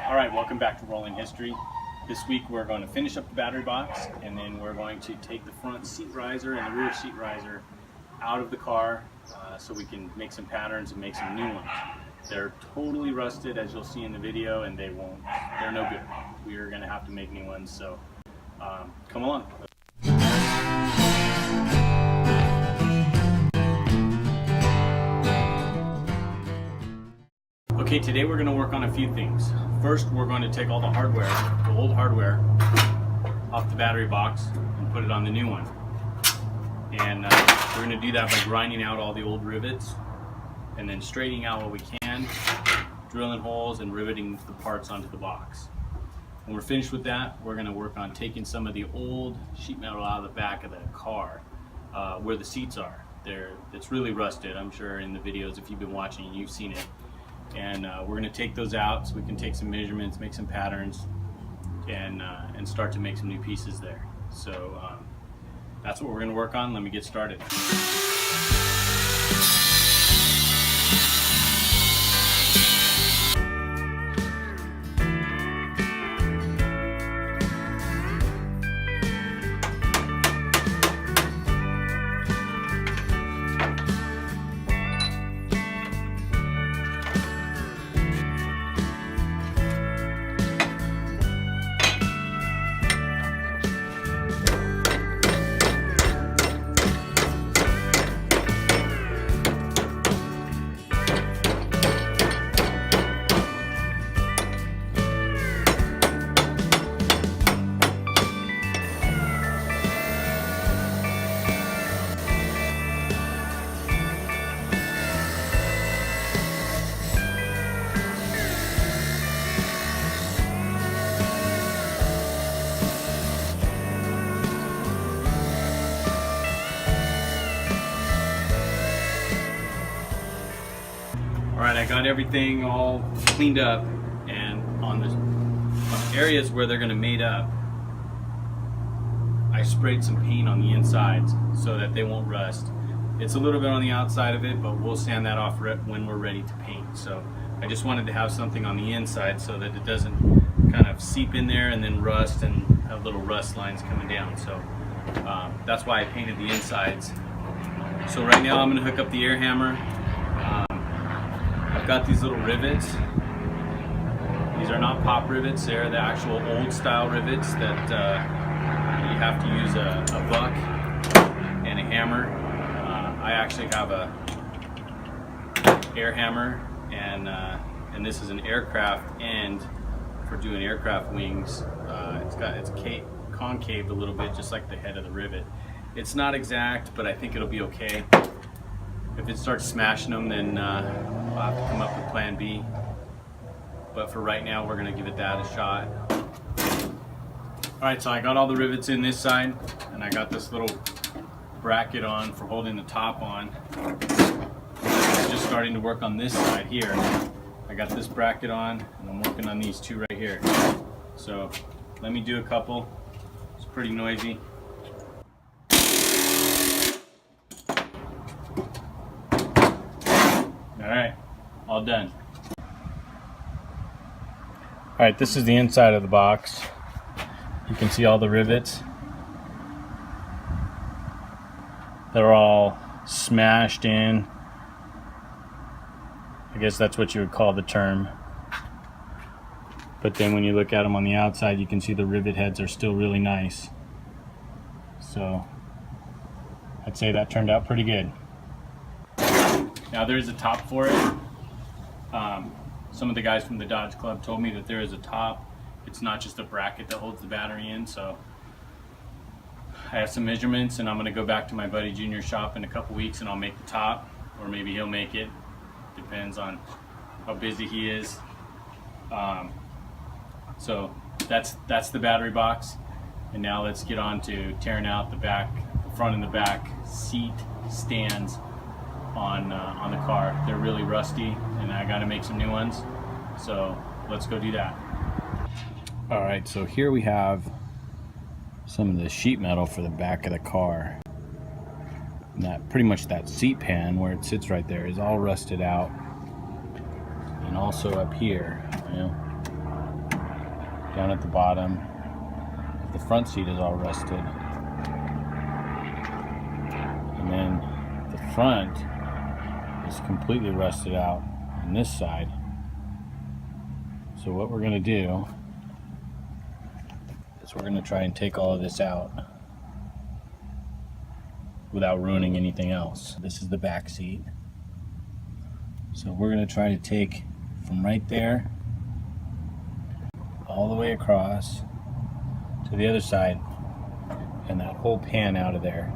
All right, welcome back to Rolling History. This week we're going to finish up the battery box, and then we're going to take the front seat riser and the rear seat riser out of the car so we can make some patterns and make some new ones. They're totally rusted, as you'll see in the video, and they're no good. We are going to have to make new ones, so come along. Okay, today we're going to work on a few things. First, we're going to take all the hardware, the old hardware, off the battery box and put it on the new one. And we're going to do that by grinding out all the old rivets and then straightening out what we can, drilling holes and riveting the parts onto the box. When we're finished with that, we're going to work on taking some of the old sheet metal out of the back of the car where the seats are. It's really rusted. I'm sure in the videos, if you've been watching, you've seen it. And we're going to take those out so we can take some measurements, make some patterns, and start to make some new pieces there. So that's what we're going to work on. Let me get started. Alright, I got everything all cleaned up, and on the areas where they're going to mate up, I sprayed some paint on the insides so that they won't rust. It's a little bit on the outside of it, but we'll sand that off when we're ready to paint. So I just wanted to have something on the inside so that it doesn't kind of seep in there and then rust and have little rust lines coming down. So that's why I painted the insides. So right now I'm going to hook up the air hammer. I've got these little rivets. These are not pop rivets, they're the actual old style rivets that you have to use a buck and a hammer. I actually have a air hammer, and this is an aircraft end for doing aircraft wings. It's concave a little bit, just like the head of the rivet. It's not exact, but I think it'll be okay. If it starts smashing them, then we'll have to come up with plan B. But for right now, we're going to give it that a shot. Alright, so I got all the rivets in this side, and I got this little bracket on for holding the top on. I'm just starting to work on this side here. I got this bracket on, and I'm working on these two right here. So let me do a couple. It's pretty noisy. Alright, all done. Alright, this is the inside of the box. You can see all the rivets. They're all smashed in. I guess that's what you would call the term. But then when you look at them on the outside, you can see the rivet heads are still really nice. So I'd say that turned out pretty good. Now there's a top for it. Some of the guys from the Dodge Club told me that there is a top. It's not just a bracket that holds the battery in. So I have some measurements, and I'm going to go back to my buddy Junior's shop in a couple weeks, and I'll make the top, or maybe he'll make it. Depends on how busy he is. So that's the battery box, and now let's get on to tearing out the front and the back seat stands on the car. They're really rusty, and I got to make some new ones. So let's go do that. All right, so here we have some of the sheet metal for the back of the car. And that pretty much that seat pan where it sits right there is all rusted out, and also up here, you know, down at the bottom. The front seat is all rusted. And then the front is completely rusted out on this side. So what we're going to do is we're going to try and take all of this out without ruining anything else. This is the back seat. So we're going to try to take from right there all the way across to the other side and that whole pan out of there.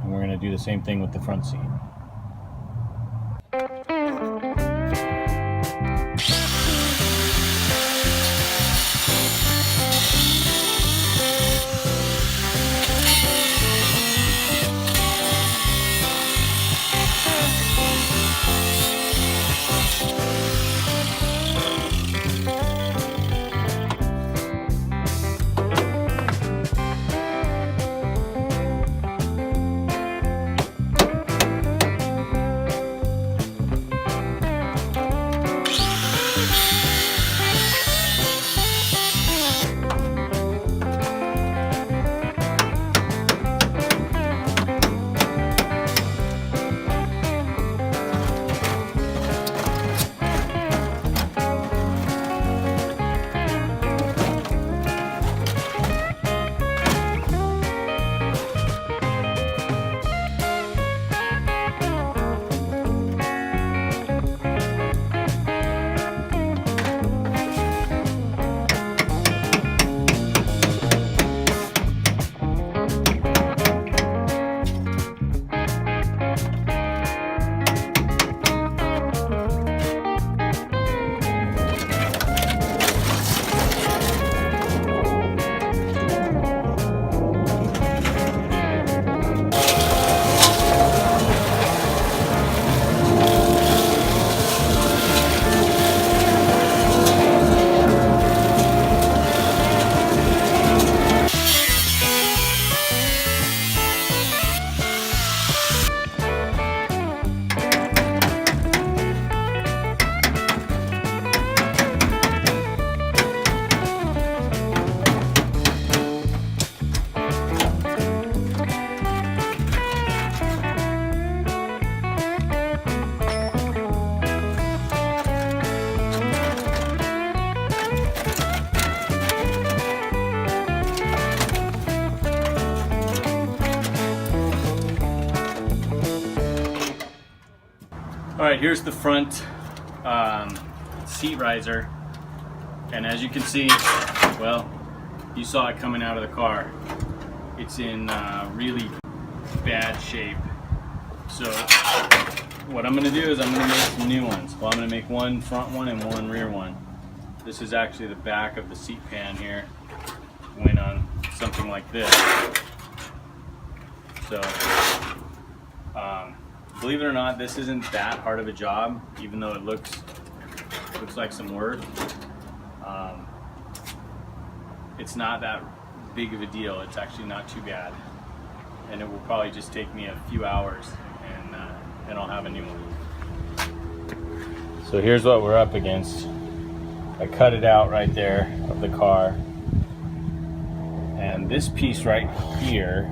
And we're going to do the same thing with the front seat. All right, here's the front seat riser, and as you can see, well, you saw it coming out of the car. It's in really bad shape. So what I'm gonna do is I'm gonna make some new ones. Well, I'm gonna make one front one and one rear one. This is actually the back of the seat pan here. Went on something like this. So believe it or not, this isn't that hard of a job, even though it looks like some work. It's not that big of a deal. It's actually not too bad, and it will probably just take me a few hours, and I'll have a new one. So here's what we're up against. I cut it out right there of the car, and this piece right here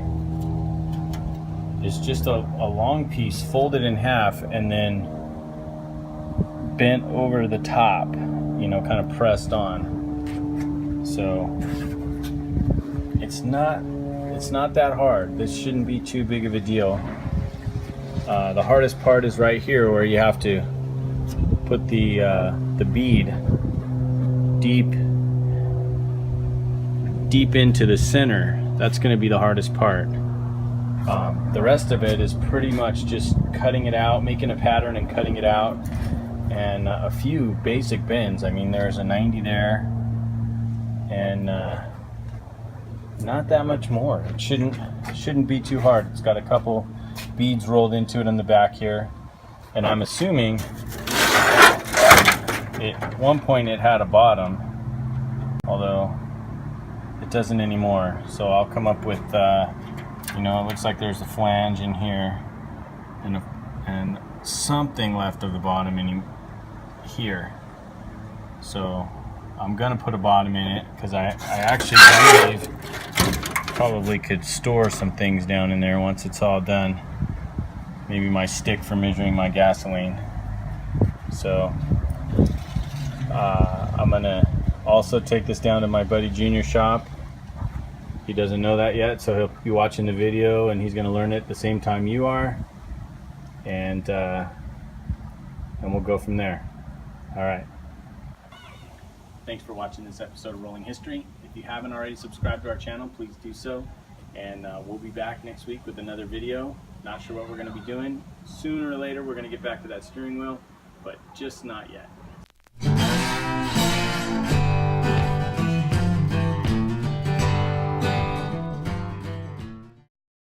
is just a long piece folded in half and then bent over the top, you know, kind of pressed on. So it's not that hard. This shouldn't be too big of a deal. The hardest part is right here where you have to put the bead deep into the center. That's going to be the hardest part. The rest of it is pretty much just cutting it out, making a pattern and cutting it out, and a few basic bends. I mean, there's a 90 there, and not that much more. It shouldn't be too hard. It's got a couple beads rolled into it in the back here, and I'm assuming at one point it had a bottom, although it doesn't anymore. So I'll come up with you know, it looks like there's a flange in here and something left of the bottom in here. So I'm gonna put a bottom in it because I actually believe probably could store some things down in there once it's all done. Maybe my stick for measuring my gasoline. So I'm gonna also take this down to my buddy Junior's shop. He doesn't know that yet, so he'll be watching the video and he's gonna learn it the same time you are, and we'll go from there. All right. Thanks for watching this episode of Rolling History. If you haven't already subscribed to our channel, please do so. And we'll be back next week with another video. Not sure what we're going to be doing. Sooner or later, we're going to get back to that steering wheel, but just not yet.